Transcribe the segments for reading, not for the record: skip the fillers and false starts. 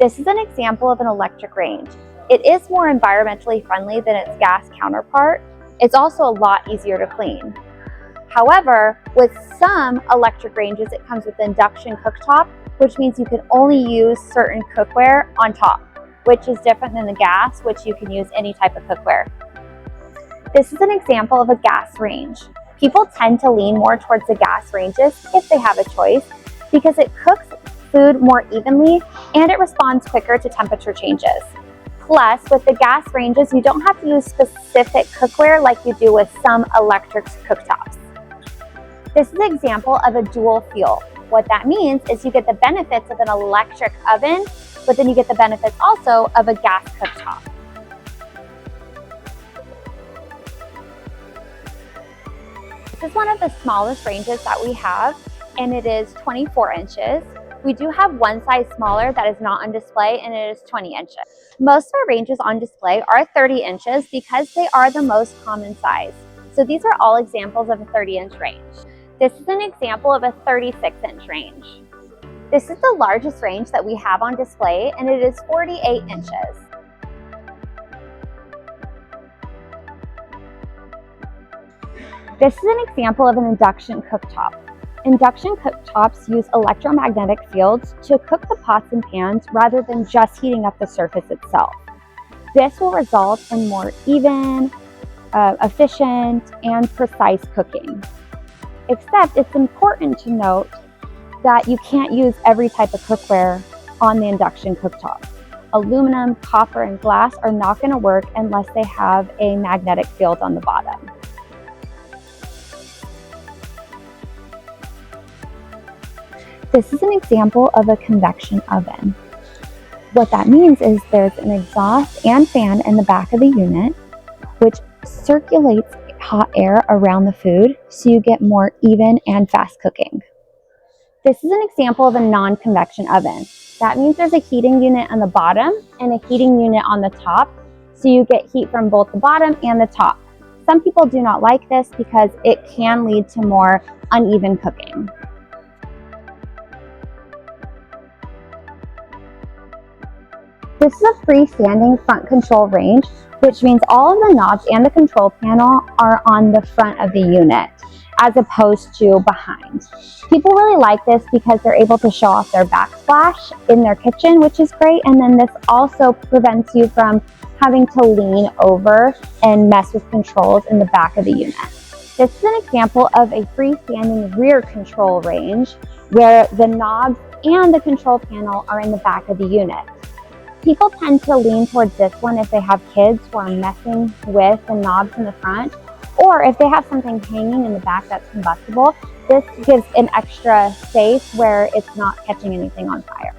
This is an example of an electric range. It is more environmentally friendly than its gas counterpart. It's also a lot easier to clean. However, with some electric ranges, it comes with induction cooktop, which means you can only use certain cookware on top, which is different than the gas, which you can use any type of cookware. This is an example of a gas range. People tend to lean more towards the gas ranges if they have a choice because it cooks food more evenly and it responds quicker to temperature changes. Plus, with the gas ranges, you don't have to use specific cookware like you do with some electric cooktops. This is an example of a dual fuel. What that means is you get the benefits of an electric oven, but then you get the benefits also of a gas cooktop. This is one of the smallest ranges that we have, and it is 24 inches. We do have one size smaller that is not on display, and it is 20 inches. Most of our ranges on display are 30 inches because they are the most common size. So these are all examples of a 30-inch range. This is an example of a 36-inch range. This is the largest range that we have on display, and it is 48 inches. This is an example of an induction cooktop. Induction cooktops use electromagnetic fields to cook the pots and pans rather than just heating up the surface itself. This will result in more even, efficient, and precise cooking. Except it's important to note that you can't use every type of cookware on the induction cooktop. Aluminum, copper, and glass are not going to work unless they have a magnetic field on the bottom. This is an example of a convection oven. What that means is there's an exhaust and fan in the back of the unit, which circulates hot air around the food so you get more even and fast cooking. This is an example of a non-convection oven. That means there's a heating unit on the bottom and a heating unit on the top, so you get heat from both the bottom and the top. Some people do not like this because it can lead to more uneven cooking. This is a freestanding front control range, which means all of the knobs and the control panel are on the front of the unit, as opposed to behind. People really like this because they're able to show off their backsplash in their kitchen, which is great. And then this also prevents you from having to lean over and mess with controls in the back of the unit. This is an example of a freestanding rear control range where the knobs and the control panel are in the back of the unit. People tend to lean towards this one if they have kids who are messing with the knobs in the front, or if they have something hanging in the back that's combustible. This gives an extra space where it's not catching anything on fire.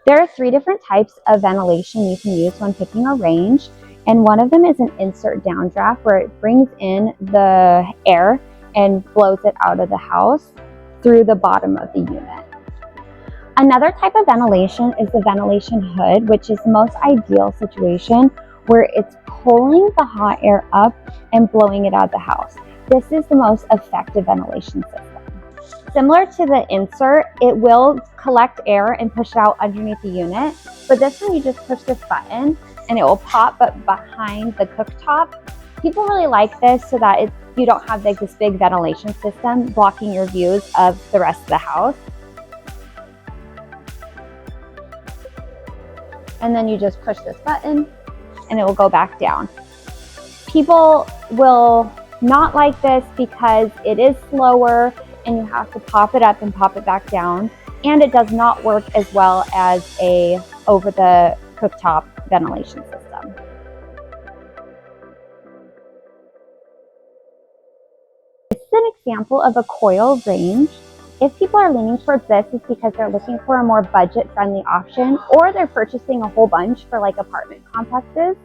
There are 3 different types of ventilation you can use when picking a range, and one of them is an insert downdraft where it brings in the air and blows it out of the house through the bottom of the unit. Another type of ventilation is the ventilation hood, which is the most ideal situation where it's pulling the hot air up and blowing it out of the house. This is the most effective ventilation system. Similar to the insert, it will collect air and push it out underneath the unit, but this one you just push this button and it will pop up behind the cooktop. People really like this so that you don't have like this big ventilation system blocking your views of the rest of the house. And then you just push this button and it will go back down. People will not like this because it is slower and you have to pop it up and pop it back down, and it does not work as well as a over the cooktop ventilation system. This is an example of a coil range. If people are leaning towards this, it's because they're looking for a more budget-friendly option, or they're purchasing a whole bunch for like apartment complexes.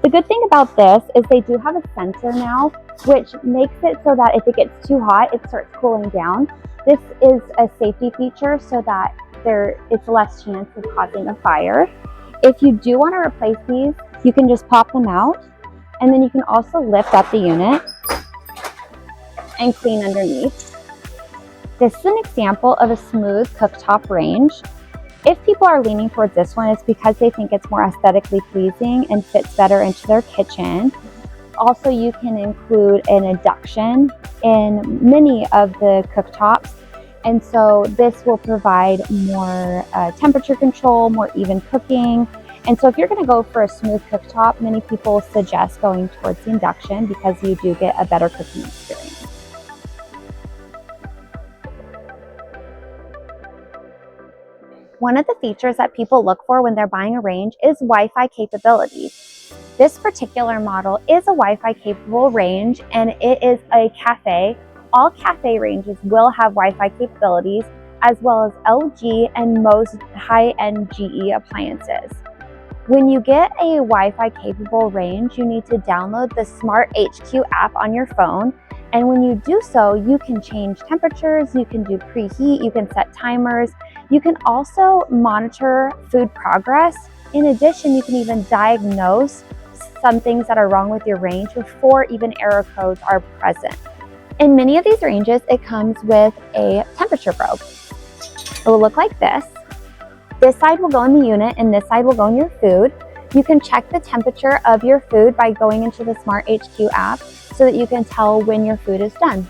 The good thing about this is they do have a sensor now, which makes it so that if it gets too hot, it starts cooling down. This is a safety feature so that it's less chance of causing a fire. If you do want to replace these, you can just pop them out, and then you can also lift up the unit and clean underneath. This is an example of a smooth cooktop range. If people are leaning towards this one, it's because they think it's more aesthetically pleasing and fits better into their kitchen. Also, you can include an induction in many of the cooktops. And so this will provide more temperature control, more even cooking. And so if you're going to go for a smooth cooktop, many people suggest going towards the induction because you do get a better cooking experience. One of the features that people look for when they're buying a range is Wi-Fi capabilities. This particular model is a Wi-Fi capable range, and it is a cafe. All cafe ranges will have Wi-Fi capabilities, as well as LG and most high-end GE appliances. When you get a Wi-Fi capable range, you need to download the Smart HQ app on your phone. And when you do so, you can change temperatures, you can do preheat, you can set timers. You can also monitor food progress. In addition, you can even diagnose some things that are wrong with your range before even error codes are present. In many of these ranges, it comes with a temperature probe. It will look like this. This side will go in the unit and this side will go in your food. You can check the temperature of your food by going into the Smart HQ app so that you can tell when your food is done.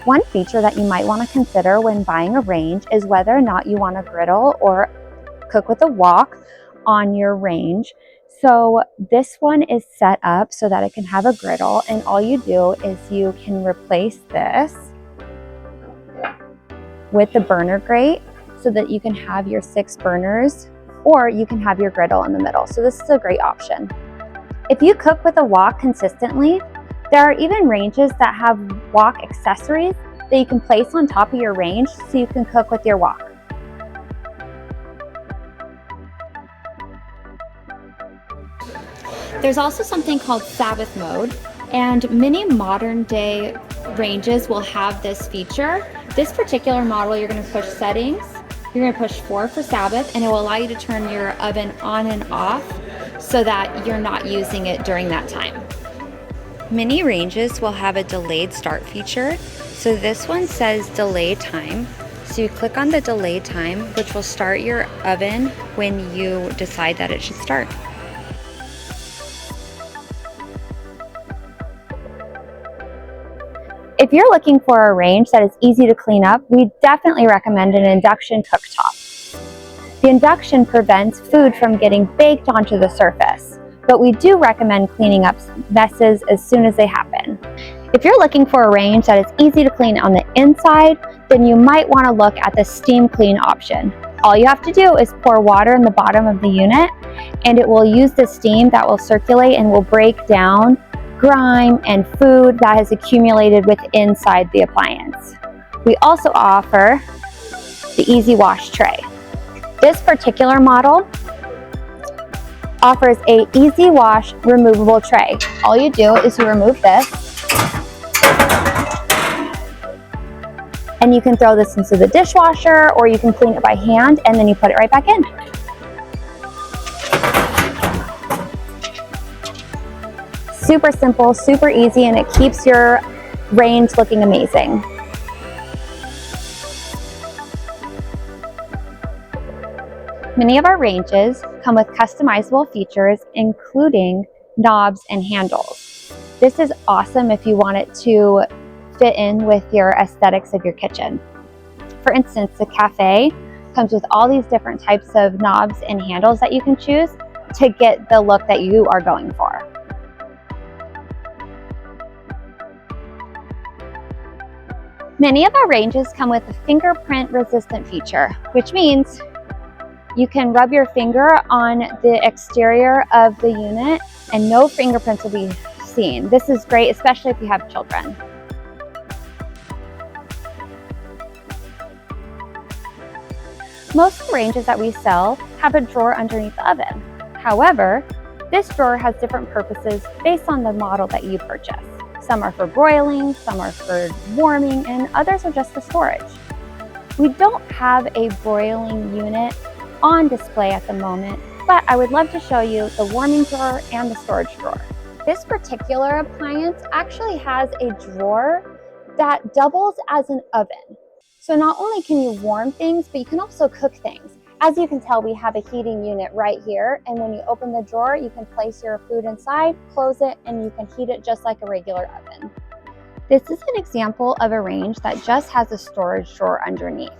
One feature that you might want to consider when buying a range is whether or not you want to griddle or cook with a wok on your range. So this one is set up so that it can have a griddle, and all you do is you can replace this with the burner grate so that you can have your 6 burners, or you can have your griddle in the middle. So this is a great option. If you cook with a wok consistently, there are even ranges that have wok accessories that you can place on top of your range so you can cook with your wok. There's also something called Sabbath mode, and many modern day ranges will have this feature. This particular model, you're going to push settings, you're going to push 4 for Sabbath, and it will allow you to turn your oven on and off so that you're not using it during that time. Many ranges will have a delayed start feature. So this one says delay time. So you click on the delay time, which will start your oven when you decide that it should start. If you're looking for a range that is easy to clean up, we definitely recommend an induction cooktop. The induction prevents food from getting baked onto the surface, but we do recommend cleaning up messes as soon as they happen. If you're looking for a range that is easy to clean on the inside, then you might want to look at the steam clean option. All you have to do is pour water in the bottom of the unit, and it will use the steam that will circulate and will break down grime and food that has accumulated with inside the appliance. We also offer the Easy Wash tray. This particular model offers a Easy Wash removable tray. All you do is you remove this, and you can throw this into the dishwasher, or you can clean it by hand and then you put it right back in. Super simple, super easy, and it keeps your range looking amazing. Many of our ranges come with customizable features, including knobs and handles. This is awesome if you want it to fit in with your aesthetics of your kitchen. For instance, the cafe comes with all these different types of knobs and handles that you can choose to get the look that you are going for. Many of our ranges come with a fingerprint resistant feature, which means you can rub your finger on the exterior of the unit and no fingerprints will be seen. This is great, especially if you have children. Most of the ranges that we sell have a drawer underneath the oven. However, this drawer has different purposes based on the model that you purchase. Some are for broiling, some are for warming, and others are just for storage. We don't have a broiling unit on display at the moment, but I would love to show you the warming drawer and the storage drawer. This particular appliance actually has a drawer that doubles as an oven. So not only can you warm things, but you can also cook things. As you can tell, we have a heating unit right here, and when you open the drawer, you can place your food inside, close it, and you can heat it just like a regular oven. This is an example of a range that just has a storage drawer underneath.